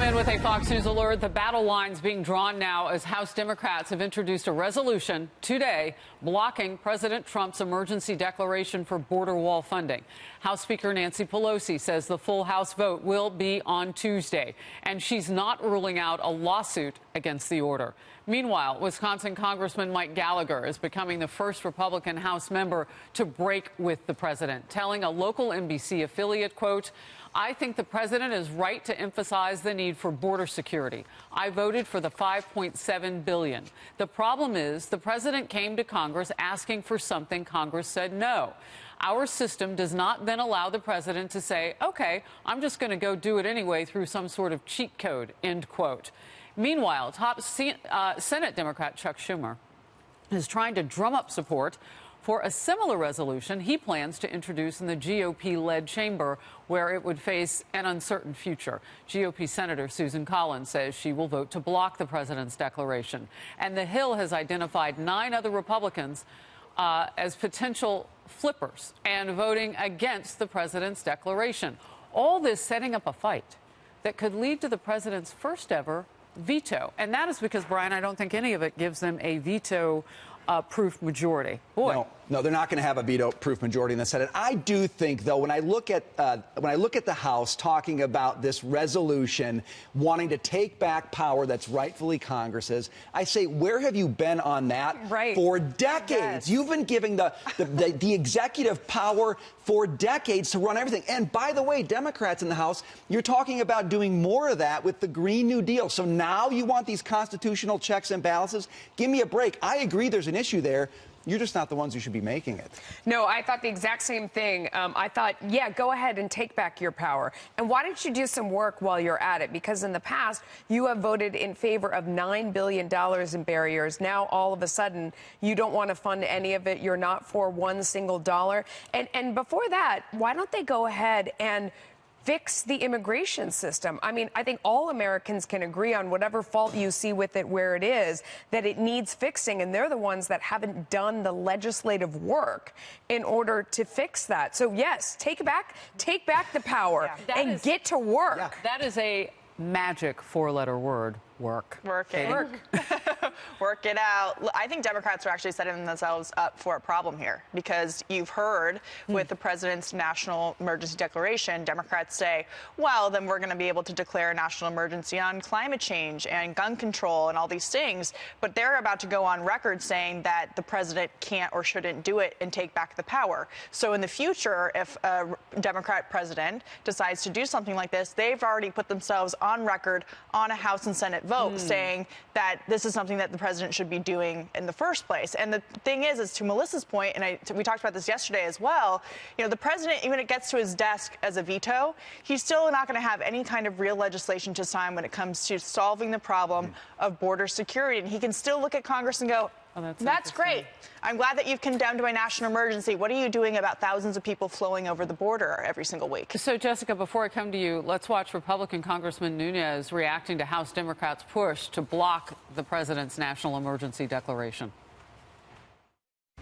in with a Fox News alert. The battle lines being drawn now as House Democrats have introduced a resolution today blocking President Trump's emergency declaration for border wall funding. House Speaker Nancy Pelosi says the full House vote will be on Tuesday, and she's not ruling out a lawsuit against the order. Meanwhile, Wisconsin Congressman Mike Gallagher is becoming the first Republican House member to break with the president, telling a local NBC affiliate, quote, "I think the president is right to emphasize the need for border security. I voted for the $5.7 billion. The problem is the president came to Congress asking for something Congress said no. Our system does not then allow the president to say, OK, I'm just going to go do it anyway through some sort of cheat code," end quote. Meanwhile, top Senate Democrat Chuck Schumer is trying to drum up support for a similar resolution he plans to introduce in the GOP-led chamber, where it would face an uncertain future. GOP Senator Susan Collins says she will vote to block the president's declaration. And the Hill has identified 9 other Republicans as potential flippers and voting against the president's declaration. All this setting up a fight that could lead to the president's first ever veto. And that is because, Brian, I don't think any of it gives them a veto-proof majority. Boy. No, they're not going to have a veto-proof majority in the Senate. I do think, though, when I look at the House talking about this resolution, wanting to take back power that's rightfully Congress's, I say, where have you been on that for decades? Yes. You've been giving the executive power for decades to run everything. And by the way, Democrats in the House, you're talking about doing more of that with the Green New Deal. So now you want these constitutional checks and balances? Give me a break. I agree there's an issue there. You're just not the ones who should be making it. No, I thought the exact same thing. I thought, yeah, go ahead and take back your power. And why don't you do some work while you're at it? Because in the past, you have voted in favor of $9 billion in barriers. Now, all of a sudden, you don't want to fund any of it. You're not for one single dollar. And before that, why don't they go ahead and fix the immigration system? I mean, I think all Americans can agree on whatever fault you see with it where it is, that it needs fixing, and they're the ones that haven't done the legislative work in order to fix that. So, yes, take back the power and get to work. Yeah. That is a magic 4-letter word. Work. Work it. Work it out. I think Democrats are actually setting themselves up for a problem here, because you've heard with the president's national emergency declaration, Democrats say, well, then we're going to be able to declare a national emergency on climate change and gun control and all these things. But they're about to go on record saying that the president can't or shouldn't do it and take back the power. So in the future, if a Democrat president decides to do something like this, they've already put themselves on record on a House and Senate vote saying that this is something that the president should be doing in the first place. And the thing is to Melissa's point, and we talked about this yesterday as well, you know, the president, even when it gets to his desk as a veto, he's still not going to have any kind of real legislation to sign when it comes to solving the problem of border security. And he can still look at Congress and go, oh, that's great. I'm glad that you've condemned my national emergency. What are you doing about thousands of people flowing over the border every single week? So, Jessica, before I come to you, let's watch Republican Congressman Nunes reacting to House Democrats' push to block the president's national emergency declaration.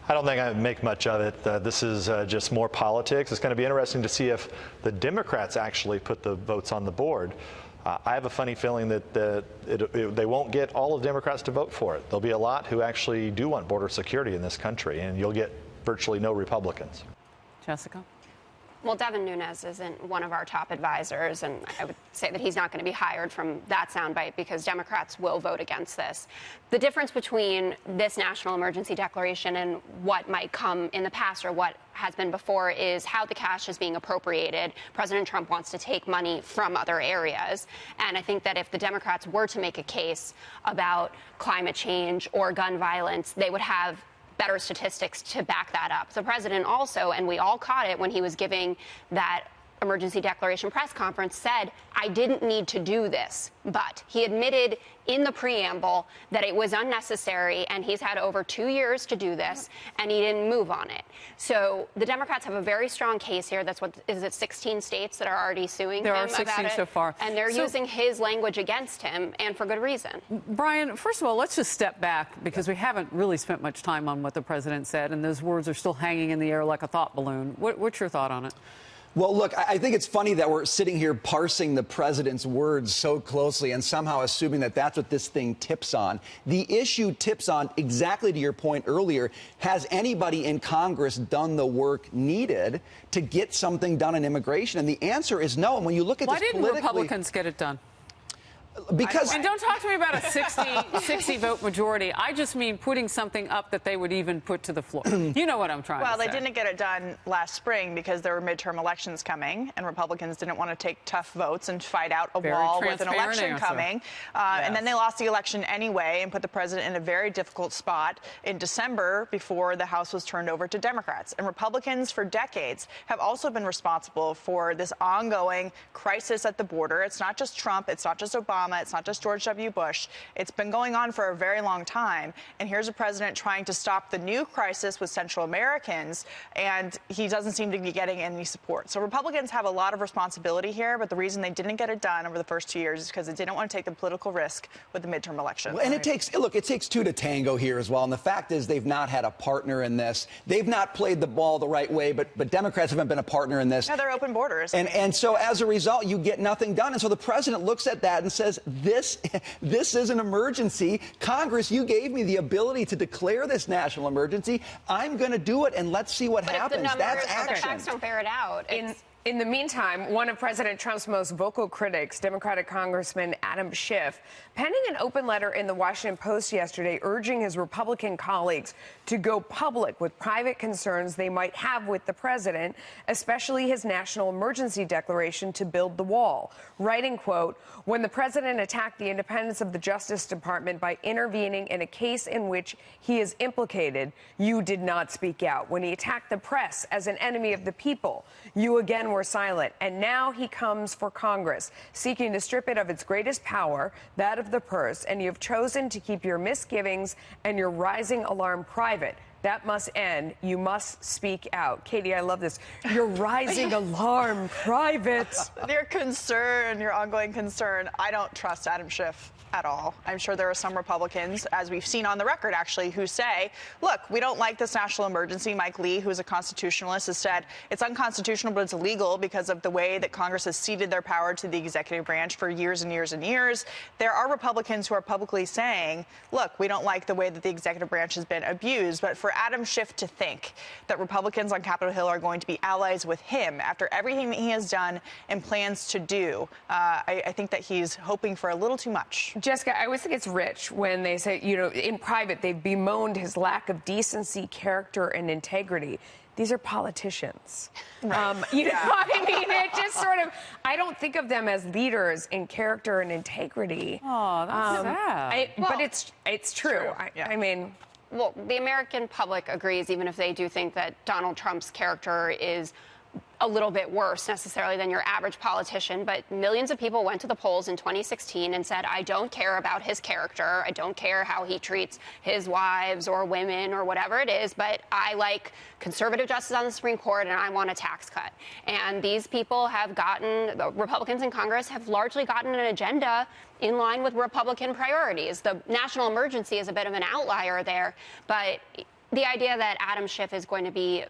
I don't think I make much of it. This is just more politics. It's going to be interesting to see if the Democrats actually put the votes on the board. I have a funny feeling that they won't get all of Democrats to vote for it. There'll be a lot who actually do want border security in this country, and you'll get virtually no Republicans. Jessica? Well, Devin Nunes isn't one of our top advisors, and I would say that he's not going to be hired from that soundbite because Democrats will vote against this. The difference between this national emergency declaration and what might come in the past or what has been before is how the cash is being appropriated. President Trump wants to take money from other areas, and I think that if the Democrats were to make a case about climate change or gun violence, they would have better statistics to back that up. The president also, and we all caught it when he was giving that emergency declaration press conference, said, I didn't need to do this. But he admitted in the preamble that it was unnecessary, and he's had over 2 years to do this, and he didn't move on it. So the Democrats have a very strong case here. That's what, is it 16 states that are already suing him about it? There are 16 so far. And they're using his language against him, and for good reason. Brian, first of all, let's just step back, because we haven't really spent much time on what the president said, and those words are still hanging in the air like a thought balloon. What's your thought on it? Well, look, I think it's funny that we're sitting here parsing the president's words so closely and somehow assuming that that's what this thing tips on. The issue tips on, exactly to your point earlier, has anybody in Congress done the work needed to get something done on immigration? And the answer is no. And when you look at Why this didn't Republicans get it done? Because and don't talk to me about a 60 vote majority. I just mean putting something up that they would even put to the floor. You know what I'm trying to say. Well, they didn't get it done last spring because there were midterm elections coming, and Republicans didn't want to take tough votes and fight out a wall with an election coming. And then they lost the election anyway and put the president in a very difficult spot in December before the House was turned over to Democrats. And Republicans for decades have also been responsible for this ongoing crisis at the border. It's not just Trump. It's not just Obama. It's not just George W. Bush. It's been going on for a very long time. And here's a president trying to stop the new crisis with Central Americans, and he doesn't seem to be getting any support. So Republicans have a lot of responsibility here, but the reason they didn't get it done over the first 2 years is because they didn't want to take the political risk with the midterm elections. And it takes two to tango here as well. And the fact is they've not had a partner in this. They've not played the ball the right way, but Democrats haven't been a partner in this. Yeah, they're open borders. And so as a result, you get nothing done. And so the president looks at that and says, this is an emergency. Congress, you gave me the ability to declare this national emergency. I'm going to do it, and let's see what happens. That's action. The facts don't bear it out. In the meantime, one of President Trump's most vocal critics, Democratic Congressman Adam Schiff, penning an open letter in the Washington Post yesterday urging his Republican colleagues to go public with private concerns they might have with the president, especially his national emergency declaration to build the wall. Writing, quote, "When the president attacked the independence of the Justice Department by intervening in a case in which he is implicated, you did not speak out. When he attacked the press as an enemy of the people, you again were silent. And now he comes for Congress, seeking to strip it of its greatest power, that of the purse, and you have chosen to keep your misgivings and your rising alarm private. That must end. You must speak out." Katie, I love this. Your rising alarm private. Your concern, your ongoing concern, I don't trust Adam Schiff at all. I'm sure there are some Republicans, as we've seen on the record, actually, who say, look, we don't like this national emergency. Mike Lee, who is a constitutionalist, has said it's unconstitutional, but it's illegal because of the way that Congress has ceded their power to the executive branch for years and years and years. There are Republicans who are publicly saying, look, we don't like the way that the executive branch has been abused. But for Adam Schiff to think that Republicans on Capitol Hill are going to be allies with him after everything that he has done and plans to do, I think that he's hoping for a little too much. Jessica, I always think it's rich when they say, you know, in private, they've bemoaned his lack of decency, character, and integrity. These are politicians. Right. You know what I mean? It just sort of, I don't think of them as leaders in character and integrity. Oh, that's sad. But it's true. I mean... Well, the American public agrees, even if they do think that Donald Trump's character is a little bit worse necessarily than your average politician, but millions of people went to the polls in 2016 and said, I don't care about his character. I don't care how he treats his wives or women or whatever it is, but I like conservative justice on the Supreme Court and I want a tax cut. And these people have gotten, the Republicans in Congress have largely gotten an agenda in line with Republican priorities. The national emergency is a bit of an outlier there, but the idea that Adam Schiff is going to be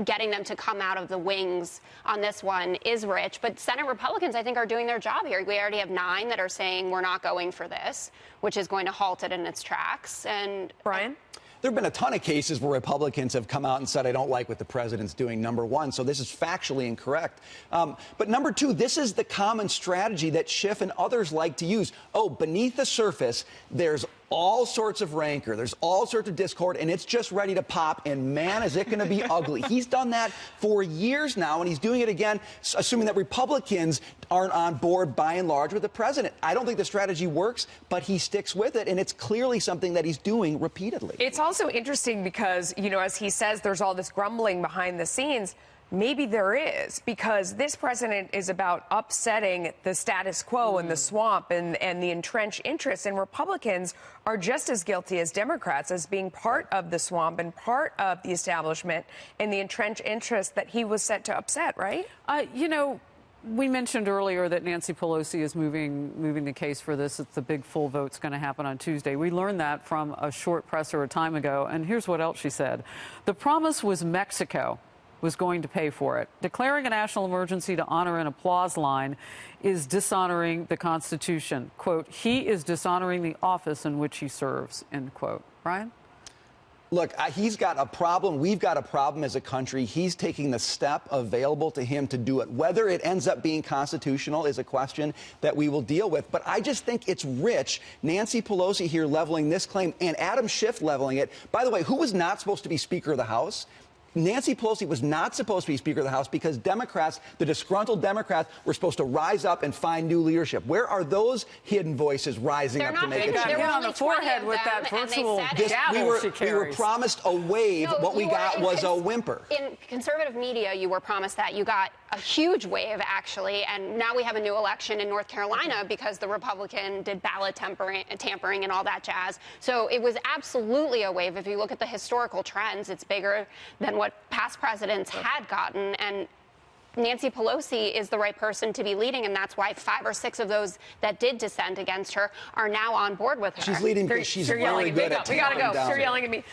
getting them to come out of the wings on this one is rich. But Senate Republicans, I think, are doing their job here. We already have 9 that are saying we're not going for this, which is going to halt it in its tracks. And Brian? There have been a ton of cases where Republicans have come out and said, I don't like what the president's doing, number one. So this is factually incorrect. But number 2, this is the common strategy that Schiff and others like to use. Oh, beneath the surface, there's all sorts of rancor. There's all sorts of discord, and it's just ready to pop. And, man, is it going to be ugly. He's done that for years now, and he's doing it again, assuming that Republicans aren't on board by and large with the president. I don't think the strategy works, but he sticks with it, and it's clearly something that he's doing repeatedly. It's also interesting because, you know, as he says, there's all this grumbling behind the scenes. Maybe there is, because this president is about upsetting the status quo and the swamp and the entrenched interests. And Republicans are just as guilty as Democrats as being part of the swamp and part of the establishment and the entrenched interests that he was set to upset, right? You know, we mentioned earlier that Nancy Pelosi is moving the case for this. It's the big full vote's going to happen on Tuesday. We learned that from a short presser a time ago. And here's what else she said. The promise was Mexico. was going to pay for it. Declaring a national emergency to honor an applause line is dishonoring the Constitution. Quote, he is dishonoring the office in which he serves, end quote. Brian? Look, he's got a problem. We've got a problem as a country. He's taking the step available to him to do it. Whether it ends up being constitutional is a question that we will deal with. But I just think it's rich. Nancy Pelosi here leveling this claim and Adam Schiff leveling it. By the way, who was not supposed to be Speaker of the House? Nancy Pelosi was not supposed to be Speaker of the House because Democrats, the disgruntled Democrats, were supposed to rise up and find new leadership. Where are those hidden voices rising up to make a change? They got hit on the forehead with that virtual gavel she carries. We were promised a wave. No, what we got was a whimper. In conservative media, you were promised that. You got a huge wave, actually, and now we have a new election in North Carolina because the Republican did ballot tampering and all that jazz. So it was absolutely a wave. If you look at the historical trends, it's bigger than what past presidents had gotten, and Nancy Pelosi is the right person to be leading, and that's why 5 or 6 of those that did dissent against her are now on board with her. She's leading because she's very good at tampering down. You're yelling at me.